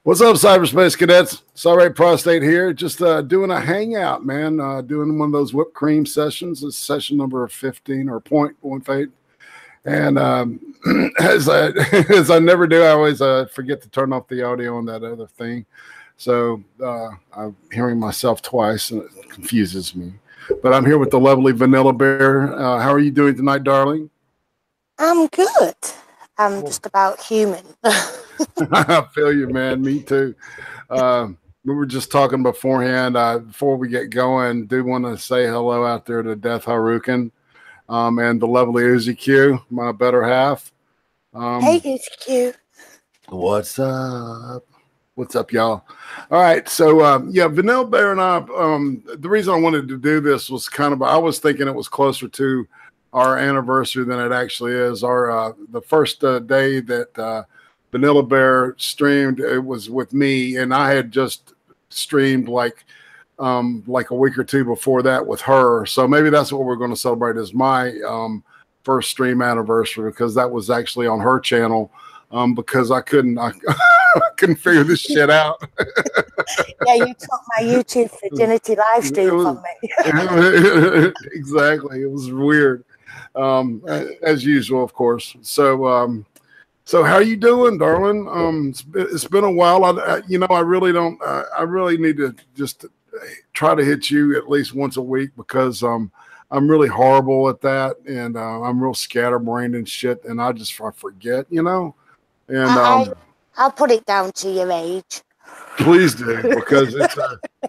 What's up, cyberspace cadets? It's IRATE Prostate here. Just doing a hangout, man. Doing one of those whipped cream sessions. It's session number 15 or 0.18. And as I never do, I always forget to turn off the audio on that other thing. So I'm hearing myself twice, and it confuses me. But I'm here with the lovely Vanilla Bear. How are you doing tonight, darling? I'm good. I'm just about human. I feel you, man. Me too. We were just talking beforehand. Before we get going, do want to say hello out there to Death Harukin and the lovely Uzi Q, my better half. Hey, Uzi Q. What's up? What's up, y'all? All right. So, yeah, Vanilla Bear and I, the reason I wanted to do this was I was thinking it was closer to our anniversary than it actually is. The first day that Vanilla Bear streamed, it was with me, and I had just streamed like a week or two before that with her. So maybe that's what we're going to celebrate as my first stream anniversary, because that was actually on her channel, because I couldn't figure this shit out. Yeah, you took my YouTube virginity live stream from me. Exactly. It was weird. As usual, of course. So how are you doing, darling? It's been a while. I really need to just try to hit you at least once a week, because I'm really horrible at that, and I'm real scatterbrained and shit, and I forget, And I'll put it down to your age. Please do, because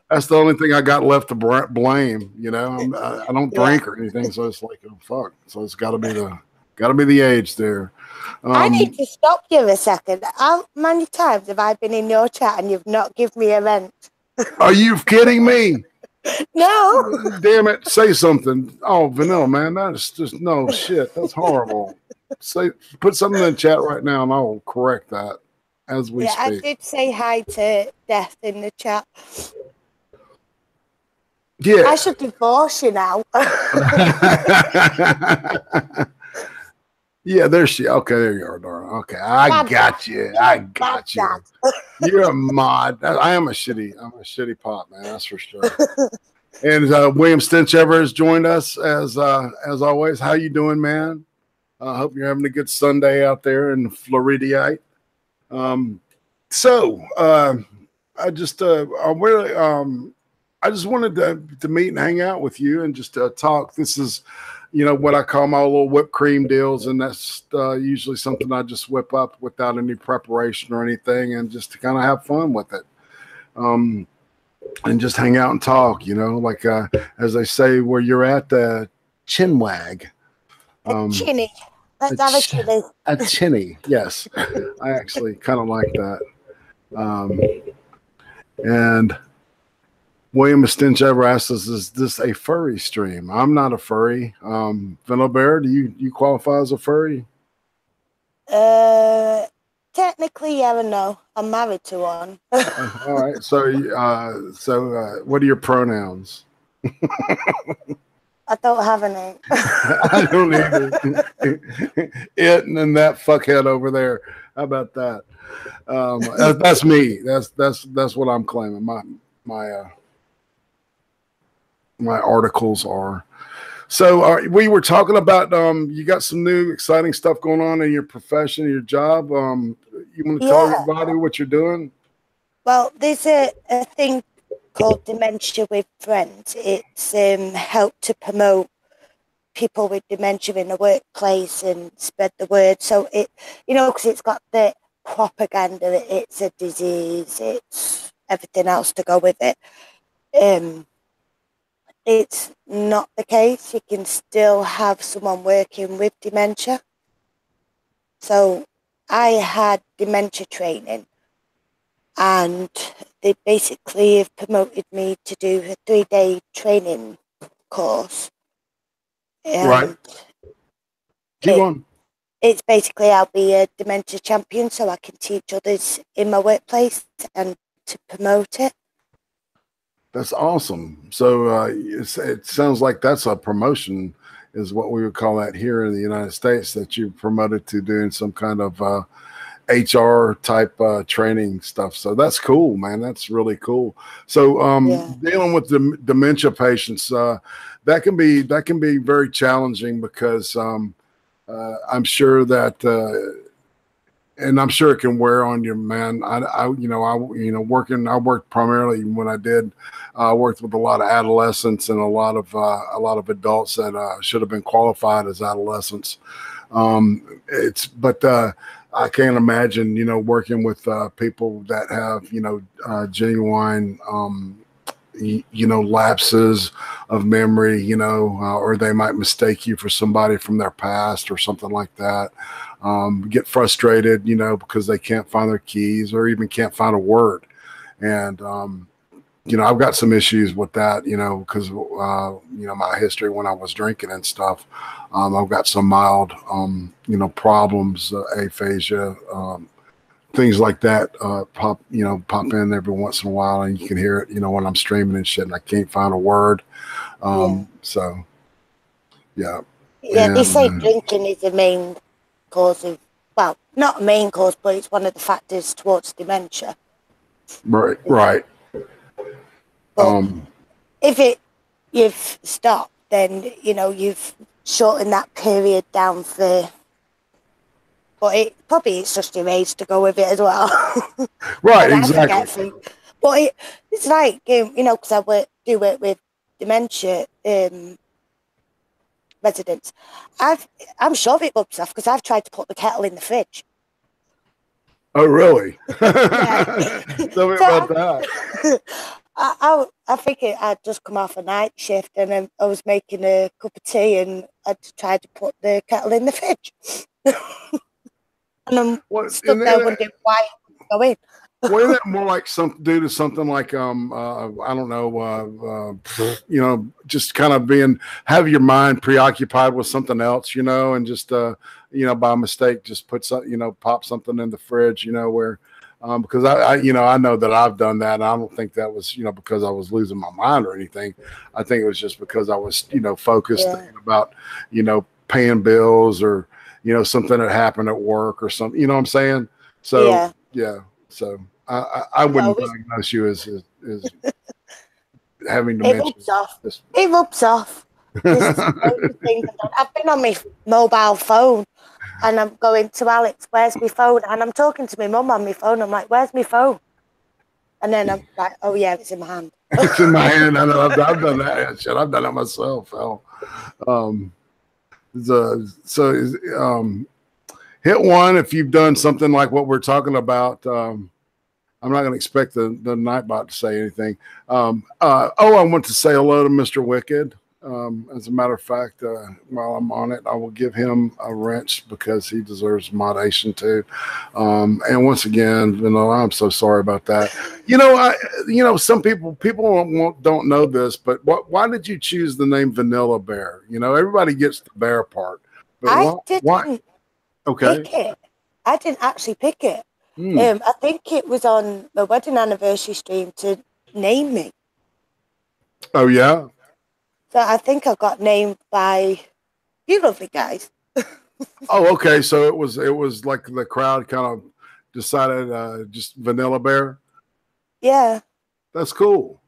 that's the only thing I got left to blame. I don't drink or anything, so it's like, oh fuck. So it's got to be the age there. I need to stop you a second. How many times have I been in your chat and you've not given me a rent? Are you kidding me? No. Damn it! Say something. Oh, Vanilla, man, that's just no shit. That's horrible. Put something in the chat right now, and I will correct that as we speak. I did say hi to Death in the chat. Yeah. I should divorce you now. Yeah, there you are, darling. Okay, I got you. You're a mod. I am a shitty pop, man. That's for sure. And William Stinchever has joined us as always. How you doing, man? I hope you're having a good Sunday out there in Florida. I just wanted to meet and hang out with you and just talk. This is, what I call my little whipped cream deals, and that's usually something I just whip up without any preparation or anything, and just to kind of have fun with it, and just hang out and talk. Like as they say, where you're at, chinwag. Chinny. Let's have a chinny. A chinny, yes. I actually kind of like that. And William Stinchever asks us, is this a furry stream? I'm not a furry. Vanilla Bear, do you qualify as a furry? Technically, yeah and no. I'm married to one. All right. So what are your pronouns? I don't have any. I don't either. It and then that fuckhead over there. How about that? That's me. That's what I'm claiming. My articles are. So we were talking about you got some new exciting stuff going on in your profession, your job. You want to tell everybody what you're doing? Well, there's a thing called Dementia with Friends. It's helped to promote people with dementia in the workplace and spread the word. So because it's got the propaganda that it's a disease, it's everything else to go with it. It's not the case. You can still have someone working with dementia. So I had dementia training, and they basically have promoted me to do a 3-day training course. Right. Keep on. It's basically I'll be a dementia champion, so I can teach others in my workplace and to promote it. That's awesome. So it sounds like that's a promotion, is what we would call that here in the United States, that you promoted to doing some kind of HR type training stuff. So that's cool, man. That's really cool. So dealing with the dementia patients, that can be very challenging because I'm sure that and I'm sure it can wear on you, man. I worked primarily when I did. I worked with a lot of adolescents and a lot of adults that should have been qualified as adolescents. But I can't imagine, working with people that have, genuine, lapses of memory, or they might mistake you for somebody from their past or something like that. Get frustrated, because they can't find their keys or even can't find a word. And, I've got some issues with that, because, my history when I was drinking and stuff. I've got some mild, problems, aphasia, things like that, pop in every once in a while, and you can hear it, when I'm streaming and shit and I can't find a word. So, yeah. Yeah, they say drinking is the main cause of, well, not a main cause, but it's one of the factors towards dementia. Right. But if you've stopped, then, you've shortened that period down for, but it's just your age to go with it as well. Right, exactly. But it's like, because I do work with dementia residents. I'm sure it rubs off because I've tried to put the kettle in the fridge. Oh, really? Yeah. Tell me about that. I think I'd just come off a night shift and then I was making a cup of tea and I tried to put the kettle in the fridge. And I'm stood there wondering why it was going. Wasn't that more like due to something like I don't know, just kind of have your mind preoccupied with something else, and just by mistake just put some, pop something in the fridge, where because I know that I've done that. And I don't think that was because I was losing my mind or anything. I think it was just because I was focused about paying bills or something that happened at work or something. You know what I'm saying? So yeah. So I wouldn't diagnose you as having dementia. It rubs off. I've been on my mobile phone and I'm going to Alex, where's my phone? And I'm talking to my mum on my phone. I'm like, where's my phone? And then I'm like, oh yeah, it's in my hand. It's in my hand. I know. I've done that shit. I've done it myself. Hit one if you've done something like what we're talking about. I'm not going to expect the Nightbot to say anything. I want to say hello to Mr. Wicked. As a matter of fact, while I'm on it, I will give him a wrench because he deserves moderation too. And once again, I'm so sorry about that. Some people don't know this, but why did you choose the name Vanilla Bear? Everybody gets the bear part. But why? Okay. Pick it. I didn't actually pick it. I think it was on my wedding anniversary stream to name me. Oh yeah. So I think I got named by you lovely guys. Oh, okay. So it was like the crowd kind of decided just Vanilla Bear. Yeah. That's cool.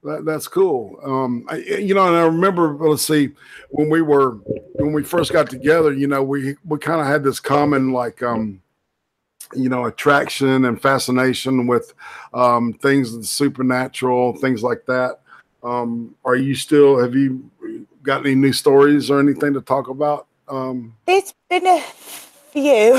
That's cool. And I remember, let's see, when we first got together, we kind of had this common attraction and fascination with things of the supernatural, things like that. Have you got any new stories or anything to talk about? There's been a few.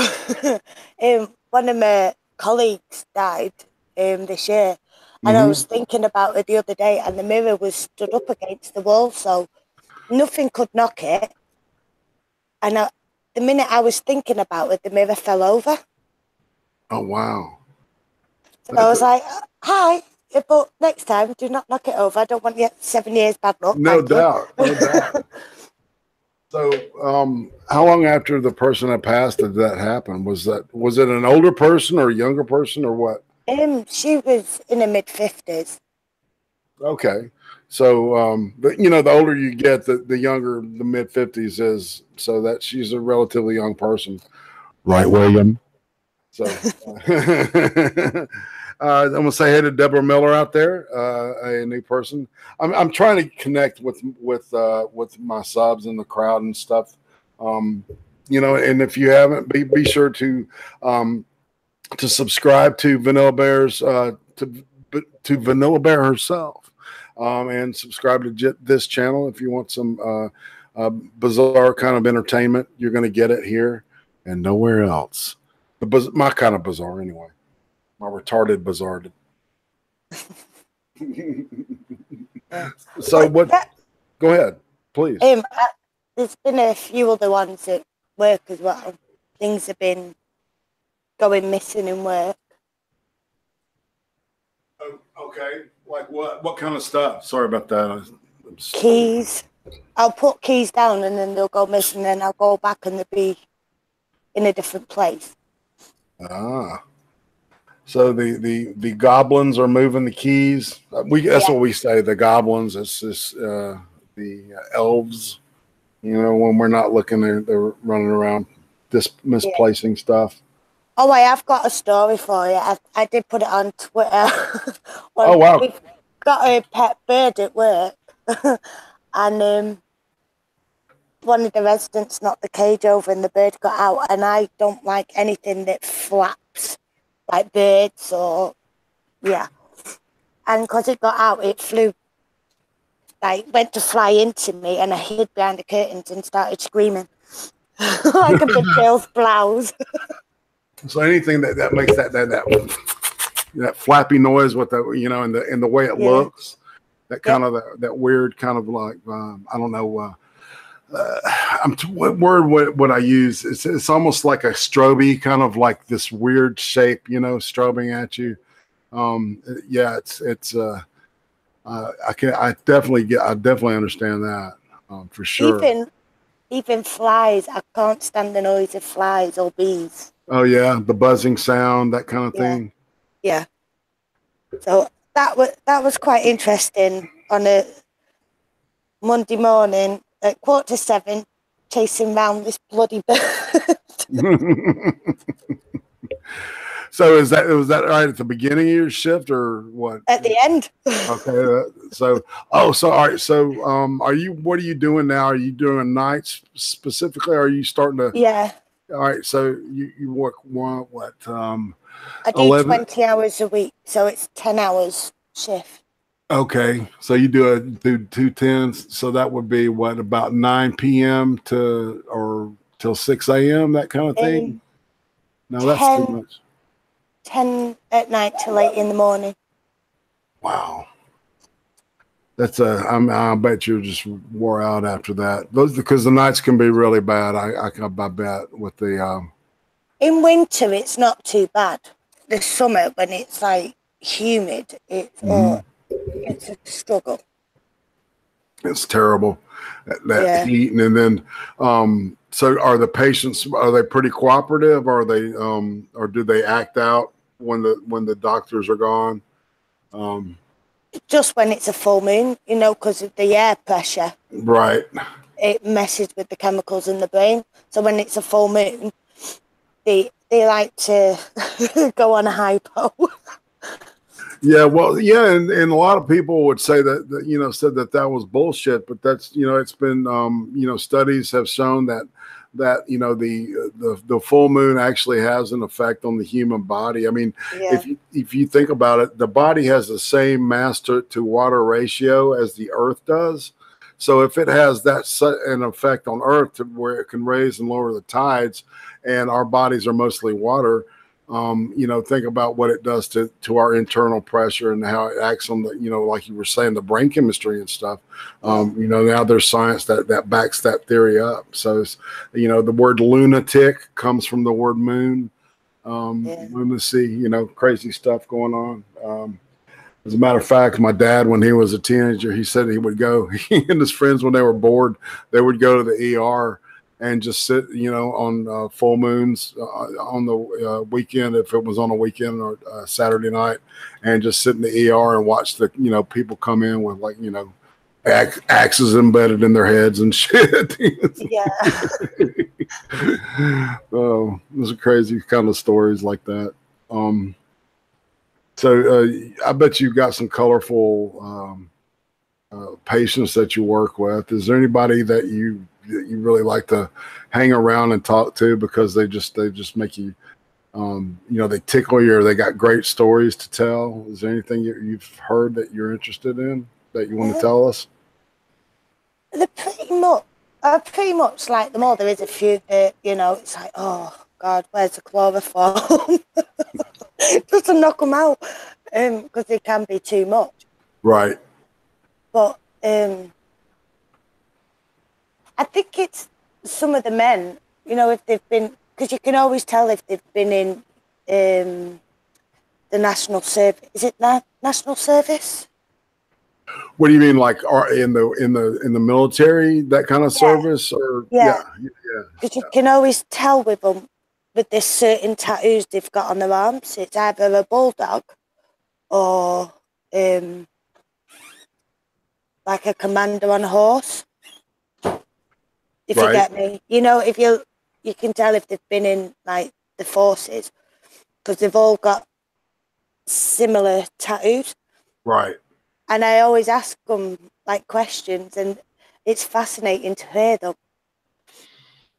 One of my colleagues died this year, and I was thinking about it the other day, and the mirror was stood up against the wall, so nothing could knock it. And the minute I was thinking about it, the mirror fell over. Oh, wow. So I was like, hi, but next time, do not knock it over. I don't want you 7 years bad luck. No doubt. So how long after the person had passed did that happen? Was it an older person or a younger person or what? She was in her mid-50s. Okay. So, but the older you get, the younger the mid-50s is, so that she's a relatively young person. Right, William? So I'm gonna say hey to Deborah Miller out there, a new person. I'm trying to connect with my subs in the crowd and stuff. You know, and if you haven't, be sure to subscribe to Vanilla Bear's to Vanilla Bear herself, and subscribe to this channel if you want some bizarre kind of entertainment. You're going to get it here and nowhere else. My kind of bizarre, anyway. My retarded bizarre. So what? Go ahead, please. There's been a few other ones at work as well. Things have been going missing in work. Oh, okay, like what? What kind of stuff? Sorry about that. Keys. I'll put keys down and then they'll go missing. And then I'll go back and they'll be in a different place. Ah. So the goblins are moving the keys. That's what we say. The goblins. It's just the elves. You know, when we're not looking, they're running around misplacing stuff. Oh, I have got a story for you. I did put it on Twitter. Oh, wow. We've got a pet bird at work. And one of the residents knocked the cage over and the bird got out. And I don't like anything that flaps, like birds or, And because it got out, it flew, went to fly into me, and I hid behind the curtains and started screaming like a big girl's blouse. So anything that makes that flappy noise with the, you know, and the way it looks, that kind of that weird kind of like I don't know, what word would I use? It's almost like a strobe, kind of like this weird shape, you know, strobing at you. I definitely understand that for sure. Even flies, I can't stand the noise of flies or bees. Oh yeah, the buzzing sound, that kind of thing. Yeah. So that was quite interesting on a Monday morning at 6:45, chasing around this bloody bird. So was that right at the beginning of your shift or what? At the end. Okay. So all right. So what are you doing now? Are you doing nights specifically? Or are you starting to? Yeah. All right. So you work what? I do 11? 20 hours a week, so it's 10 hours shift. Okay. So you do 2 10s. So that would be what, about 9 p.m. till 6 a.m. that kind of thing. No, that's too much. 10 at night till 8 in the morning. Wow. That's I bet you're just wore out after that. Those, because the nights can be really bad. I bet with the in winter it's not too bad. The summer when it's like humid, it's a struggle. It's terrible. That heat, and then so are the patients, are they pretty cooperative? Or are they or do they act out when the doctors are gone? Just when it's a full moon, you know, because of the air pressure. Right. It messes with the chemicals in the brain. So when it's a full moon, they like to go on a hypo. Yeah, well, yeah, and a lot of people would say that you know, said that was bullshit, but that's, you know, it's been you know, studies have shown that you know, the full moon actually has an effect on the human body. I mean, if you think about it, the body has the same mass to water ratio as the Earth does. So if it has an effect on Earth to where it can raise and lower the tides, and our bodies are mostly water, you know, think about what it does to our internal pressure and how it acts on the, you know, like you were saying, the brain chemistry and stuff. You know, now there's science that backs that theory up. So it's, you know, the word lunatic comes from the word moon, lunacy, you know, crazy stuff going on. As a matter of fact, my dad, when he was a teenager, he said he would go, he and his friends, when they were bored, they would go to the ER and just sit, you know, on full moons on the weekend, if it was on a weekend or Saturday night, and just sit in the ER and watch the, you know, people come in with, like, you know, axes embedded in their heads and shit. Yeah. Oh, those are crazy kind of stories like that. So I bet you've got some colorful patients that you work with. Is there anybody that you really like to hang around and talk to because they just make you, they tickle you, or they got great stories to tell? Is there anything you've heard that you're interested in that you want to tell us? I pretty much like them all. There is a few that, it's like, oh God, where's the chloroform? Just to knock them out, because they can be too much. Right. But I think it's some of the men, if they've been, because you can always tell if they've been in the national service. Is it national service? What do you mean, like in the military, that kind of service? Or yeah. Because you can always tell with them, with this certain tattoos they've got on their arms. It's either a bulldog or like a commander on a horse. If you get me, if you can tell if they've been in like the forces, because they've all got similar tattoos. Right. And I always ask them like questions, and it's fascinating to hear them.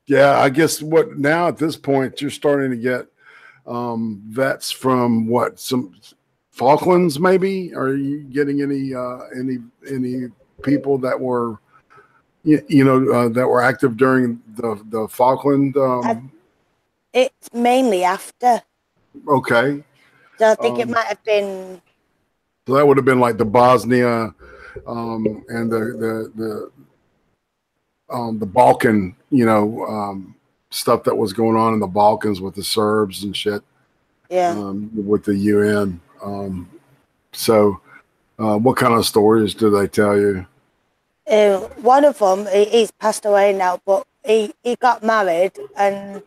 Yeah, I guess now at this point you're starting to get vets from some Falklands, maybe? Are you getting any people that were that were active during the Falkland? It's mainly after. Okay. So I think it might have been. So that would have been like the Bosnia and the Balkan, stuff that was going on in the Balkans with the Serbs and shit. Yeah. With the UN. So what kind of stories do they tell you? One of them, he's passed away now, but he got married, and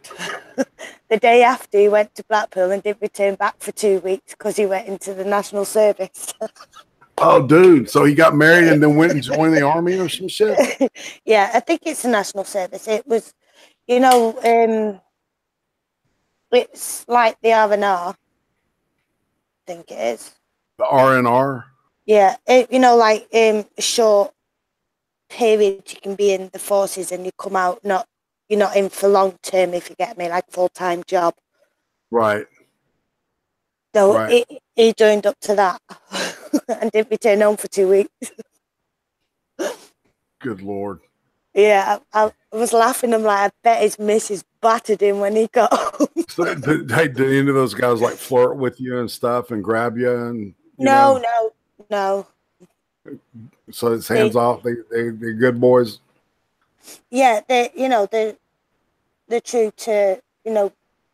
the day after he went to Blackpool and didn't return back for 2 weeks because he went into the national service. Oh, dude. So he got married and then went and joined the army or some shit? Yeah, I think it's the national service. It was, it's like the R&R. I think it is. The R&R? Yeah. Like a short period you can be in the forces and you come out, you're not in for long term, if you get me, like full-time job. Right. So right. He joined up to that and didn't return home for 2 weeks. Good Lord. Yeah, I was laughing. I'm like, I bet his missus battered him when he got home. So, did any of those guys like flirt with you and stuff and grab you? And No. So it's hands off. They're good boys. Yeah, they're true to,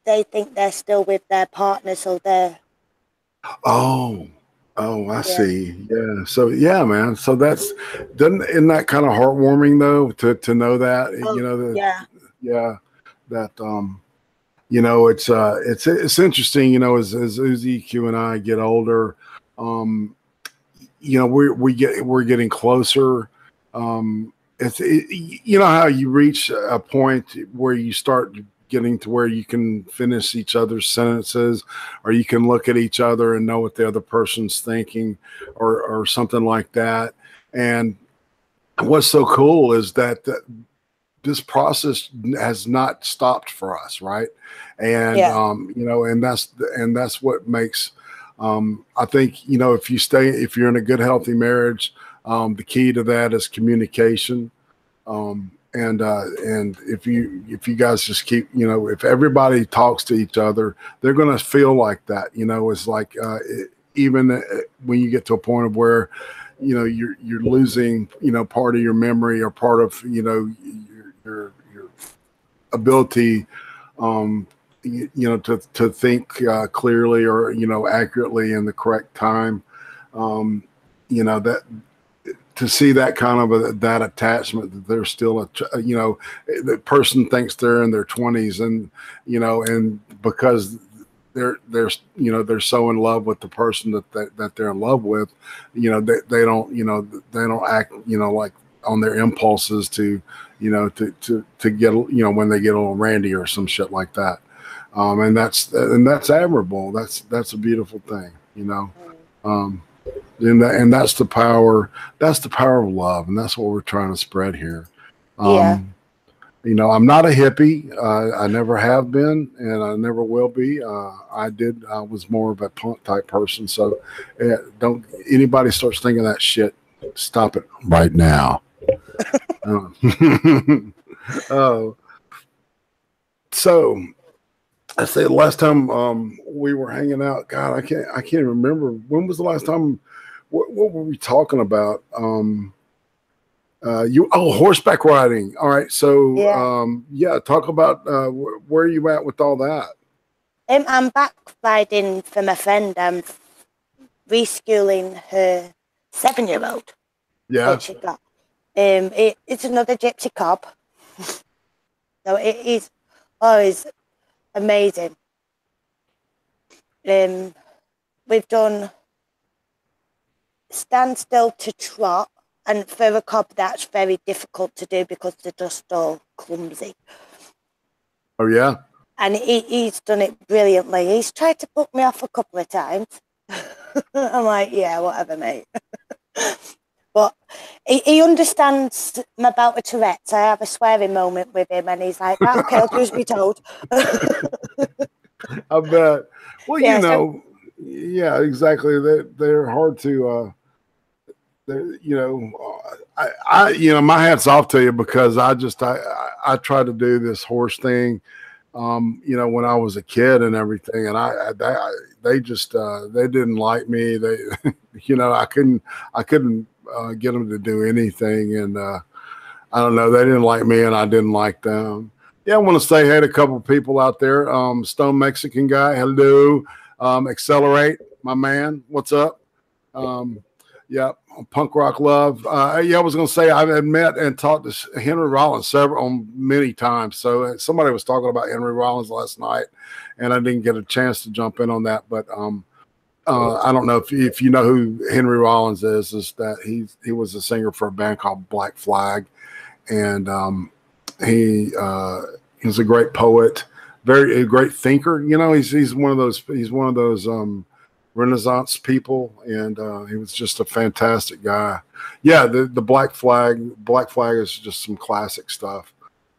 they think they're still with their partner, so they're. Oh, I see. Yeah. So yeah, man. So isn't that kind of heartwarming though to know that, that it's interesting, as Uzi Q and I get older, we're getting closer. It's how you reach a point where you start getting to where you can finish each other's sentences, or you can look at each other and know what the other person's thinking, or something like that. And what's so cool is that this process has not stopped for us, right? And and that's what makes I think if you're in a good, healthy marriage, the key to that is communication. And if you guys just keep, if everybody talks to each other, they're going to feel like that. It's like even when you get to a point of where you're losing part of your memory or part of your ability to think clearly or accurately in the correct time, that to see that kind of that attachment, that they're still the person thinks they're in their 20s, and and because they're so in love with the person that they're in love with, they don't act, like on their impulses to get, when they get a little randy or some shit like that. And that's admirable. That's a beautiful thing, and that's the power of love. And that's what we're trying to spread here. I'm not a hippie. I never have been, and I never will be. I was more of a punk type person. So don't anybody starts thinking that shit, stop it right now. So I say the last time we were hanging out, God, I can't remember. When was the last time? What were we talking about? Horseback riding. All right. So talk about where are you at with all that? I'm back riding for my friend. I'm reschooling her 7-year-old. Yeah. That she got. It's another gypsy cob. So it is always amazing. We've done standstill to trot, and for a cob that's very difficult to do because they're just all clumsy. Oh yeah. And he's done it brilliantly. He's tried to put me off a couple of times. I'm like, yeah, whatever, mate. But he understands my bout of Tourette's. I have a swearing moment with him, and he's like, okay, I'll just be told. I bet. Well, yeah, yeah, exactly. They're hard to, my hat's off to you, because I tried to do this horse thing, when I was a kid and everything, and they didn't like me. They, I couldn't get them to do anything, and I don't know, they didn't like me and I didn't like them. Yeah, I want to say hey to a couple of people out there. Stone Mexican guy, hello. Accelerate, my man, what's up? Yeah, Punk Rock Love. I was going to say I've met and talked to Henry Rollins many times. So somebody was talking about Henry Rollins last night, and I didn't get a chance to jump in on that. But I don't know if you know who Henry Rollins is that he was a singer for a band called Black Flag, and he was a great poet, a great thinker. He's one of those Renaissance people, and he was just a fantastic guy. Yeah, the Black Flag is just some classic stuff.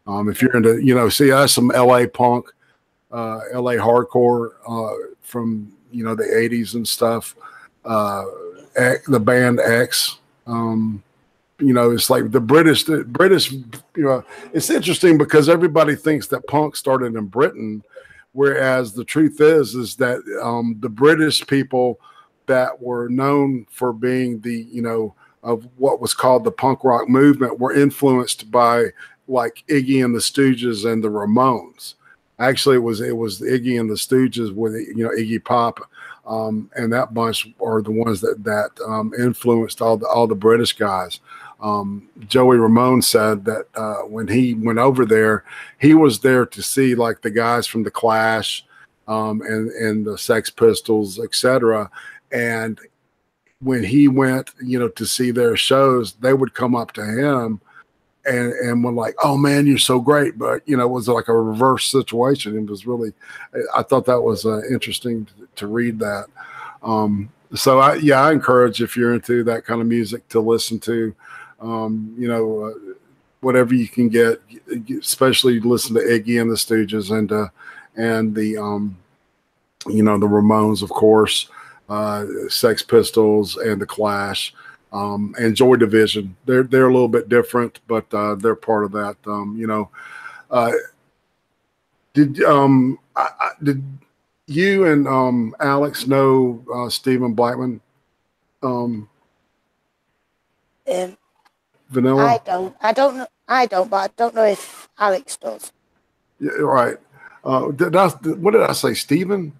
If you're into, that's some LA punk, LA hardcore from the 80s and stuff. The band X, it's like the British, it's interesting because everybody thinks that punk started in Britain, whereas the truth is that the British people that were known for being of what was called the punk rock movement were influenced by like Iggy and the Stooges and the Ramones. Actually, it was Iggy and the Stooges with Iggy Pop, and that bunch are the ones that influenced all the British guys. Joey Ramone said that when he went over there, he was there to see like the guys from the Clash, and the Sex Pistols, etc. And when he went, to see their shows, they would come up to him and were like, "Oh man, you're so great!" But it was like a reverse situation. It was really, I thought that was interesting to read that. So I encourage, if you're into that kind of music, to listen to. Whatever you can get, especially listen to Iggy and the Stooges and the the Ramones, of course, Sex Pistols and the Clash, and Joy Division. They're a little bit different, but they're part of that. Did you and Alex know Stephen Blackman? Vanilla? I don't know, but I don't know if Alex does. Yeah, right. What did I say, Stephen?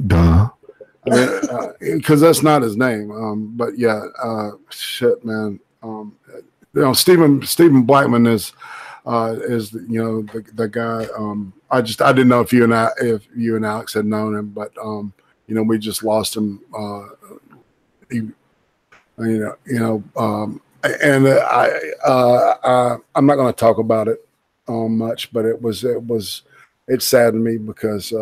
Duh. Because that's not his name. But yeah, shit, man. Stephen Blackman is is the guy. I didn't know if you and Alex had known him, but we just lost him. And I'm not going to talk about it much, but it saddened me because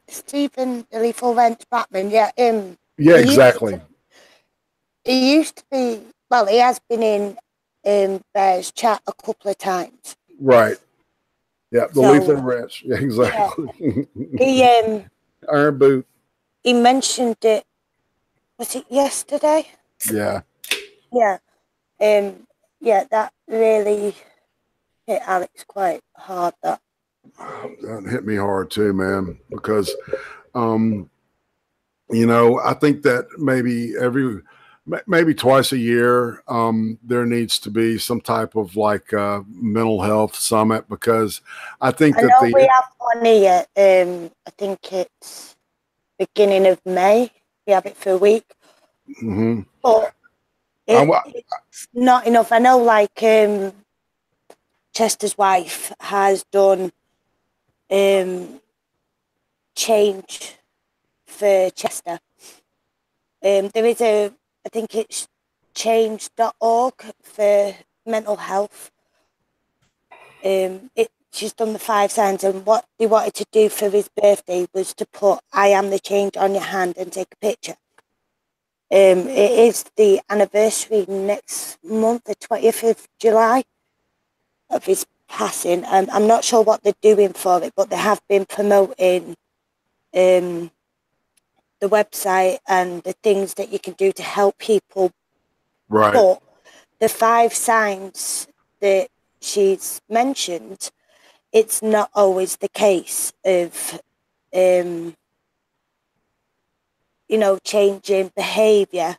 Stephen the Lethal Rent Batman, yeah, exactly. He used to be, well, he has been in Bear's chat a couple of times. Right. Yeah, the Lethal Rent. Yeah, exactly. Yeah. He Iron Boot. He mentioned it. Was it yesterday? Yeah. Yeah. That really hit Alex quite hard. That hit me hard too, man, because I think that maybe twice a year there needs to be some type of like mental health summit, because I think we have one here. I think it's beginning of May. We have it for a week. Mm-hmm. But it's not enough. I know, like Chester's wife has done change for Chester. There is I think it's change.org for mental health. She's done the 5 signs, and what they wanted to do for his birthday was to put "I am the change" on your hand and take a picture. It is the anniversary next month, the 20th of July, of his passing. I'm not sure what they're doing for it, but they have been promoting the website and the things that you can do to help people. Right. But the 5 signs that she's mentioned, it's not always the case of changing behaviour,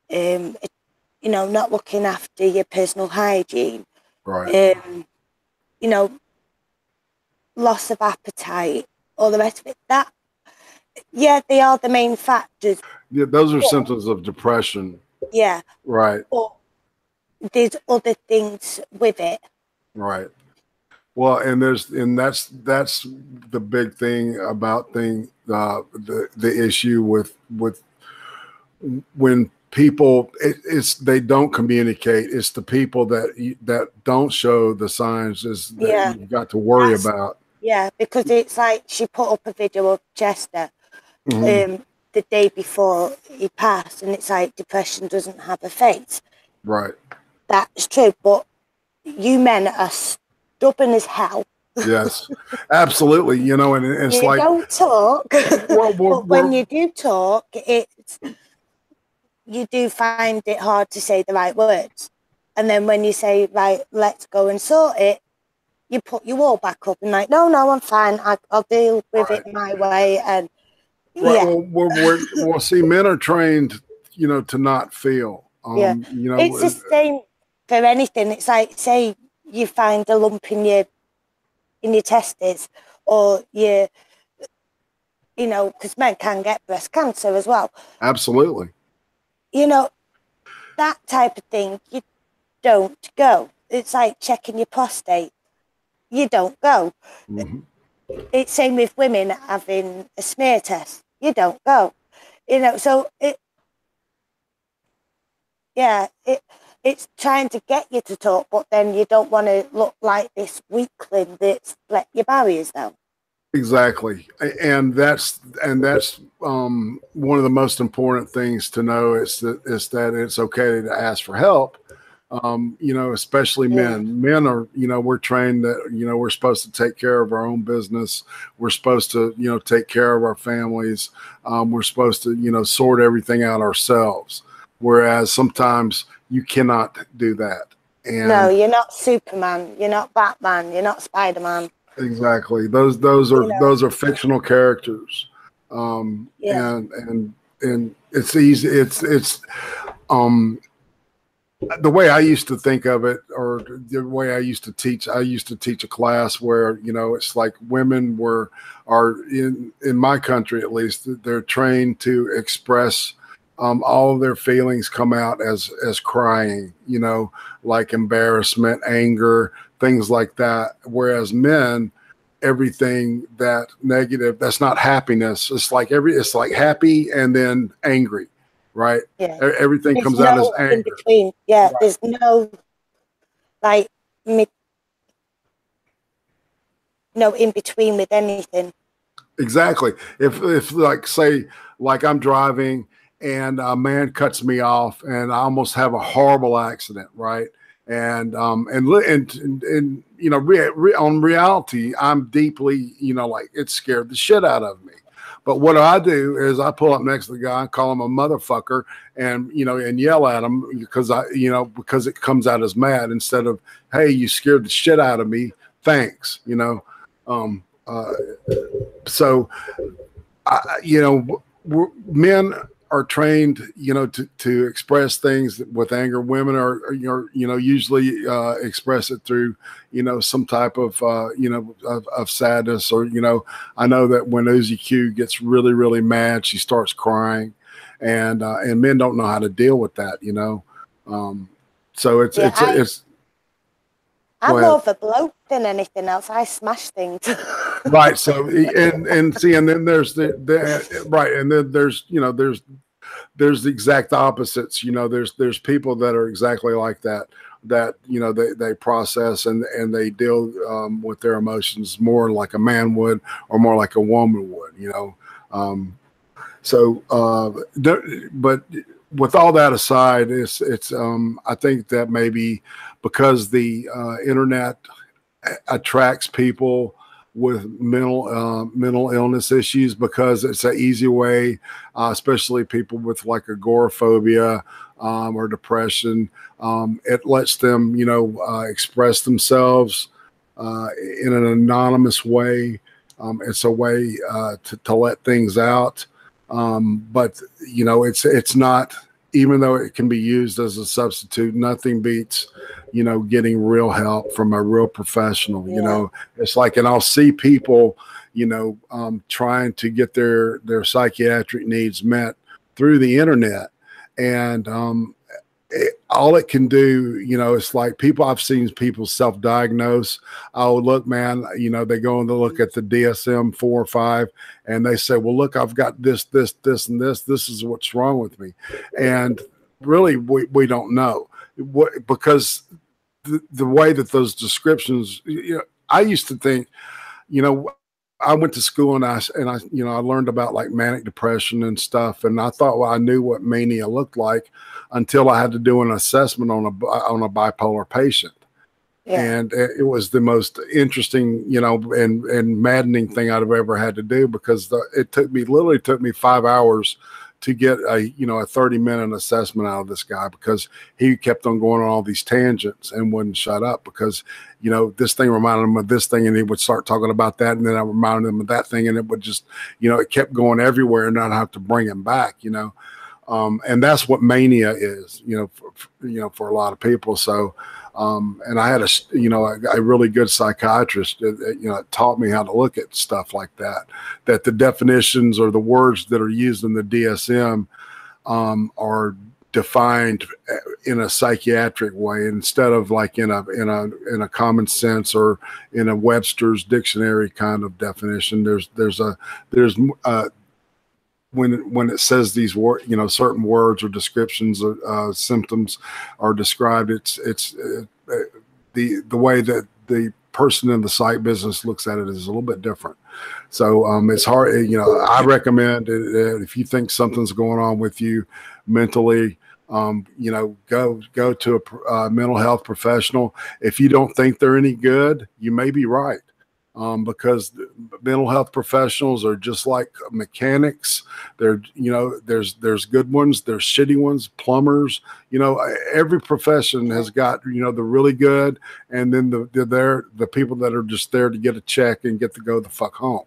not looking after your personal hygiene, right, loss of appetite, all the rest of it. That, yeah, they are the main factors. Yeah, those are symptoms of depression. Yeah. Right. But there's other things with it. Right. Well, and that's the big thing about the issue with when people they don't communicate. It's the people that don't show the signs that you've got to worry about. Yeah, because it's like she put up a video of Chester the day before he passed, and it's like depression doesn't have a face. Right. That's true, but you men are stubborn as hell. Yes, absolutely. And it's you like don't talk, but when you do talk, you do find it hard to say the right words. And then when you say, right, let's go and sort it, you put your wall back up and like, no, I'm fine. I'll deal with it my way. And yeah. Well, see, men are trained, to not feel. It's the same for anything. It's like, say you find a lump in your testes, or because men can get breast cancer as well. Absolutely. That type of thing, you don't go. It's like checking your prostate. You don't go. Mm-hmm. It's same with women having a smear test. You don't go. So it's trying to get you to talk, but then you don't want to look like this weakling that's let your barriers down. Exactly. And that's one of the most important things to know is that it's okay to ask for help. Especially men. Men are, we're trained that, we're supposed to take care of our own business. We're supposed to, take care of our families. We're supposed to, sort everything out ourselves. Whereas sometimes you cannot do that. And no, you're not Superman. You're not Batman. You're not Spider-Man. Exactly. Those are fictional characters. And it's easy. It's the way I used to think of it, or the way I used to teach a class where, it's like women are in my country, at least, they're trained to express all of their feelings come out as crying, you know, like embarrassment, anger, things like that. Whereas men, everything that negative, that's not happiness. It's like happy and then angry, right? Yeah. Everything There's comes out as no in anger. between. Yeah, Right. there's no like no in between with anything. Exactly. If like say like I'm driving and a man cuts me off and I almost have a horrible accident, right? And you know, on reality, I'm deeply, you know, like it scared the shit out of me. But what I do is I pull up next to the guy and call him a motherfucker and, you know, and yell at him because because it comes out as mad instead of, hey, you scared the shit out of me. Thanks. You know, so, you know, men are trained, you know, to express things with anger. Women are you know, usually express it through, you know, some type of, you know, of sadness, or, you know, I know that when Uzi Q gets really, really mad, she starts crying, and men don't know how to deal with that, you know. So I'm more of a bloke than anything else. I smash things. Right. So and see, and then there's the right, and then there's, you know, there's the exact opposites. You know, there's people that are exactly like that. That, you know, they process and they deal with their emotions more like a man would, or more like a woman would. You know, but with all that aside, it's I think that maybe because the internet attracts people with mental illness issues, because it's an easy way, especially people with like agoraphobia or depression. It lets them, you know, express themselves in an anonymous way. It's a way to let things out. But, you know, it's not, even though it can be used as a substitute, nothing beats, you know, getting real help from a real professional. You know, it's like, and I'll see people, you know, trying to get their psychiatric needs met through the internet. And all it can do, you know, it's like I've seen people self-diagnose. Oh, look, man, you know, they go and they look at the DSM-4 or 5, and they say, well, look, I've got this, and this. This is what's wrong with me. And really, we don't know because the way that those descriptions, you know, I used to think, you know, I went to school and I, you know, I learned about like manic depression and stuff. And I thought, well, I knew what mania looked like until I had to do an assessment on a bipolar patient. Yeah. And it was the most interesting, you know, and maddening thing I'd have ever had to do, because it literally took me 5 hours to get a 30-minute assessment out of this guy, because he kept on going on all these tangents and wouldn't shut up, because, you know, this thing reminded him of this thing and he would start talking about that. And then I reminded him of that thing, and it would just, you know, it kept going everywhere, and I'd have to bring him back, you know. And that's what mania is, you know, for a lot of people. So, and I had a really good psychiatrist that, you know, taught me how to look at stuff like that, that the definitions or the words that are used in the DSM are defined in a psychiatric way, instead of like in a common sense or in a Webster's dictionary kind of definition. There's when it says these words, you know, certain words or descriptions of symptoms are described, it's the way that the person in the psych business looks at it is a little bit different. So it's hard, you know. I recommend if you think something's going on with you mentally, you know, go to a mental health professional. If you don't think they're any good, you may be right. Because mental health professionals are just like mechanics. They're, you know, there's good ones, there's shitty ones, plumbers, you know, every profession has got, you know, the really good, and then the people that are just there to get a check and get to go the fuck home.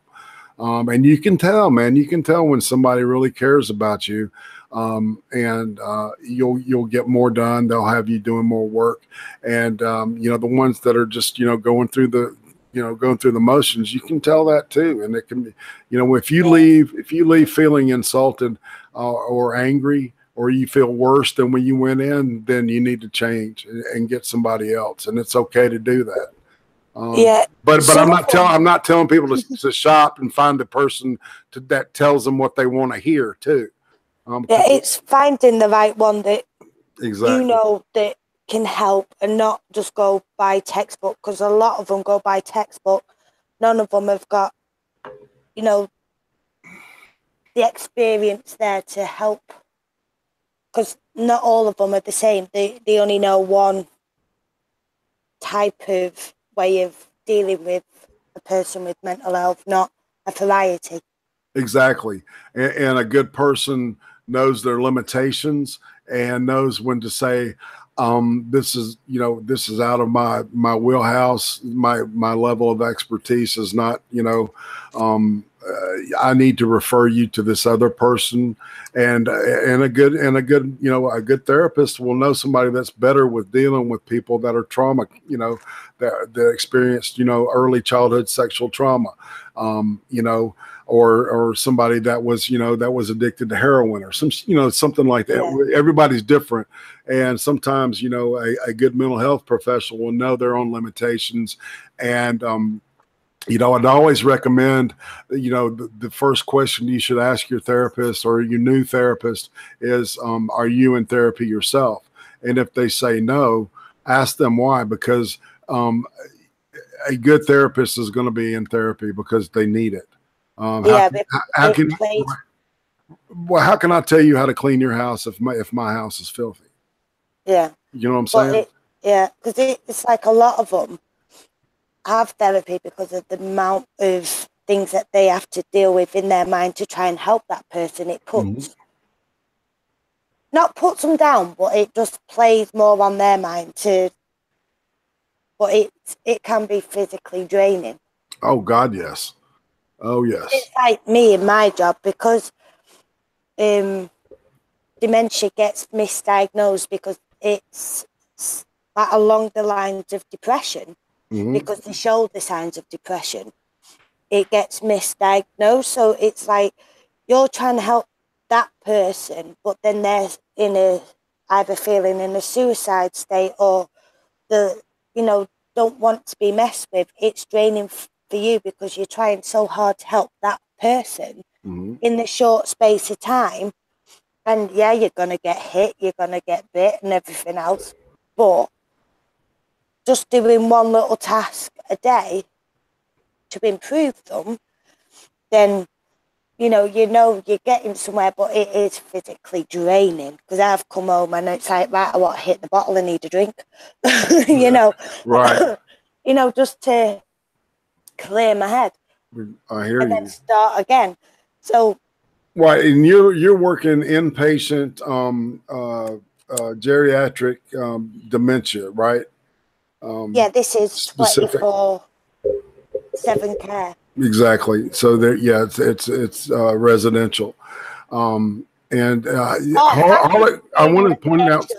And you can tell, man, you can tell when somebody really cares about you. And you'll get more done. They'll have you doing more work. And, you know, the ones that are just, you know, going through the motions, you can tell that too. And it can be, you know, if you leave feeling insulted or angry, or you feel worse than when you went in, then you need to change and get somebody else. And it's okay to do that. Yeah. But I'm not telling people to shop and find a person that tells them what they want to hear too. Yeah, it's finding the right one that exactly, you know, that can help, and not just go by textbook, because a lot of them go by textbook. None of them have got, you know, the experience there to help, because not all of them are the same. They only know one type of way of dealing with a person with mental health, not a variety. Exactly. And a good person knows their limitations and knows when to say, this is out of my wheelhouse. My level of expertise is not, I need to refer you to this other person. And a good, a good therapist will know somebody that's better with dealing with people that are trauma, that experienced, early childhood sexual trauma, or somebody that was addicted to heroin or something like that. Yeah. Everybody's different. And sometimes, a good mental health professional will know their own limitations. And, I'd always recommend, the first question you should ask your therapist or your new therapist is, are you in therapy yourself? And if they say no, ask them why, because a good therapist is going to be in therapy because they need it. How can I tell you how to clean your house if my house is filthy? Yeah. You know what I'm saying? Because it's like a lot of them have therapy because of the amount of things that they have to deal with in their mind to try and help that person. It puts, not puts them down, but it just plays more on their mind but it can be physically draining. Oh God, yes. Oh yes. It's like me in my job, because dementia gets misdiagnosed because it's like along the lines of depression, because they show the signs of depression. It gets misdiagnosed. So it's like you're trying to help that person, but then they're either feeling in a suicide state or don't want to be messed with. It's draining for you because you're trying so hard to help that person in the short space of time. And yeah, you're going to get hit, you're going to get bit and everything else. But just doing one little task a day to improve them, then, you're getting somewhere, but it is physically draining. Because I've come home and it's like, right, I want to hit the bottle, I need a drink. Right. Just to clear my head. I hear and you. Then start again. So. Right, and you're working inpatient geriatric dementia, right? Yeah, this is specific. 24/7 care. Exactly. So there, yeah, it's residential. I wanted to point out.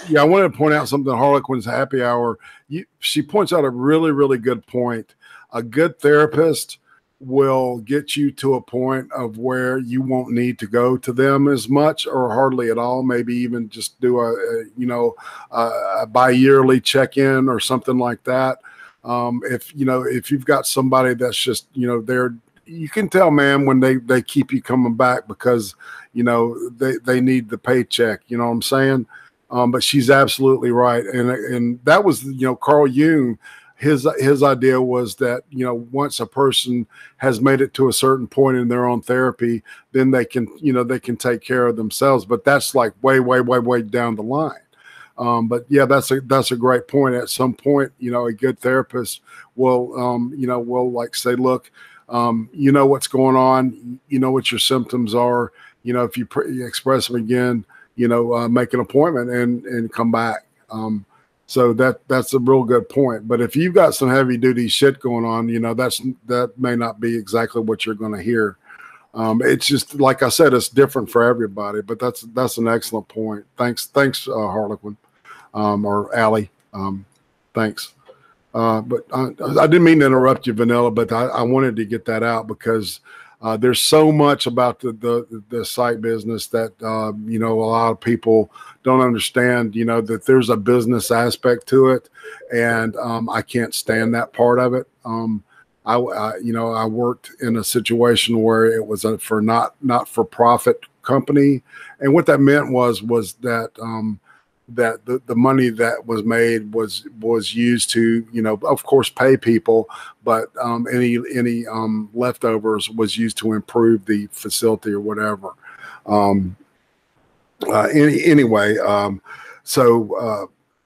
Yeah, I wanted to point out something. Harlequin's happy hour. She points out a really, really good point. A good therapist will get you to a point of where you won't need to go to them as much or hardly at all. Maybe even just do a bi-yearly check-in or something like that. If you've got somebody that's just, you can tell, man, when they keep you coming back because, they need the paycheck, you know what I'm saying? But she's absolutely right. And that was, Carl Jung, his idea was that, once a person has made it to a certain point in their own therapy, then they can take care of themselves. But that's like way, way, way, way down the line. But yeah, that's a great point. At some point, a good therapist will, will like say, look, what's going on, what your symptoms are, if you express them again, make an appointment and come back. So that's a real good point. But if you've got some heavy duty shit going on, that may not be exactly what you're going to hear. It's just, like I said, it's different for everybody, but that's an excellent point. Thanks, Harlequin, or Allie. Thanks. But I didn't mean to interrupt you, Vanilla, but I wanted to get that out because There's so much about the psych business that, you know, a lot of people don't understand, you know, that there's a business aspect to it. And I can't stand that part of it. You know, I worked in a situation where it was a not for profit company. And what that meant was that, that the money that was made was used to, you know, of course, pay people, but any leftovers was used to improve the facility or whatever. Anyway,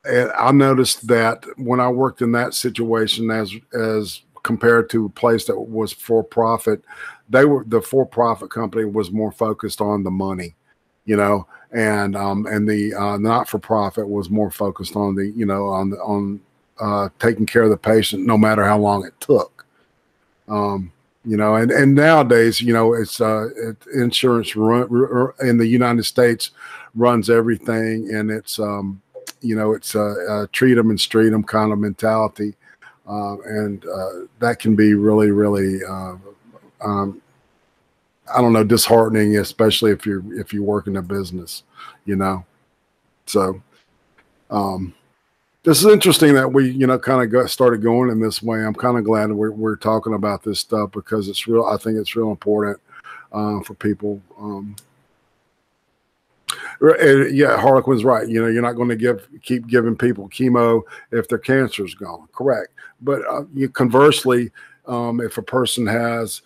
and I noticed that when I worked in that situation, as compared to a place that was for profit, the for profit company was more focused on the money, you know, and the not for profit was more focused on the, you know, on taking care of the patient, no matter how long it took. You know, and nowadays, you know, it's insurance in the United States runs everything, and it's you know, it's treat them and street them kind of mentality, and that can be really, really I don't know, disheartening, especially if you work in a business, you know. So this is interesting that we, you know, kind of started going in this way. I'm kind of glad that we're talking about this stuff, because it's real. I think it's real important for people. Yeah, Harlequin's right. You know, you're not going to keep giving people chemo if their cancer's gone. Correct. But conversely, if a person has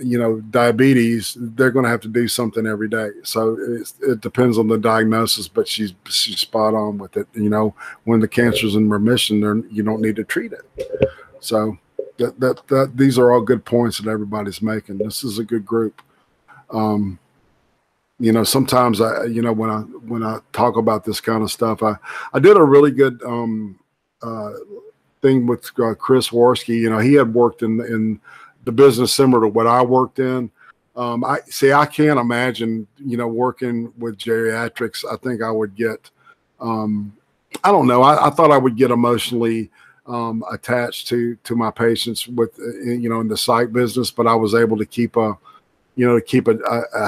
you know, diabetes, they're going to have to do something every day. So it depends on the diagnosis, but she's spot on with it. You know, when the cancer's in remission, you don't need to treat it. So these are all good points that everybody's making. This is a good group. You know, sometimes you know, when I talk about this kind of stuff, I did a really good thing with Chris Worski. You know, he had worked in the business similar to what I worked in. I can't imagine, you know, working with geriatrics. I think I would get, I don't know. I thought I would get emotionally attached to my patients with, you know, in the psych business, but I was able to keep a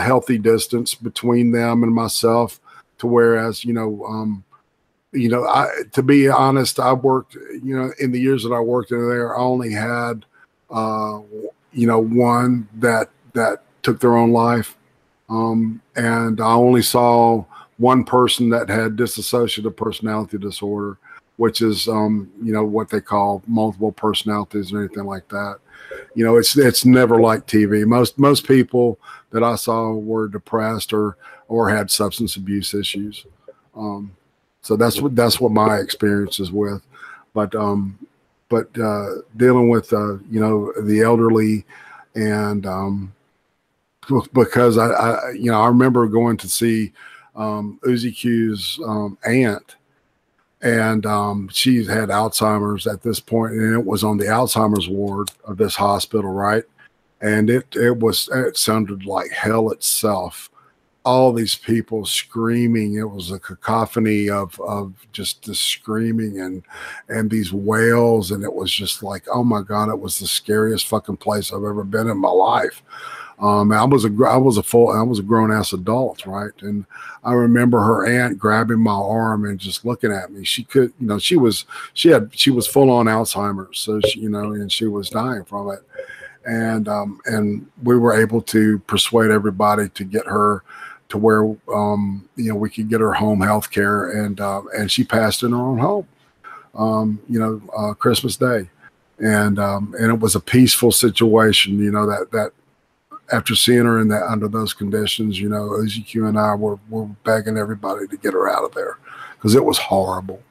healthy distance between them and myself, to whereas, you know, to be honest, I worked, you know, in the years that I worked in there, I only had, you know, one that took their own life. And I only saw one person that had dissociative personality disorder, which is, you know, what they call multiple personalities or anything like that. You know, it's never like TV. Most people that I saw were depressed or had substance abuse issues. So that's what my experience is with. But dealing with you know, the elderly, and because I you know, I remember going to see Uzi Q's aunt, and she had Alzheimer's at this point, and it was on the Alzheimer's ward of this hospital, right? And it sounded like hell itself. All these people screaming. It was a cacophony of just the screaming and these wails, and it was just like, oh my God, it was the scariest fucking place I've ever been in my life. I was a grown ass adult, right? And I remember her aunt grabbing my arm and just looking at me. She could, you know, she was full on Alzheimer's, so she, you know, and she was dying from it. And we were able to persuade everybody to get her to where, you know, we could get her home health care, and she passed in her own home, you know, Christmas Day. And it was a peaceful situation, you know, that after seeing her under those conditions, you know, OZQ and I were begging everybody to get her out of there, because it was horrible.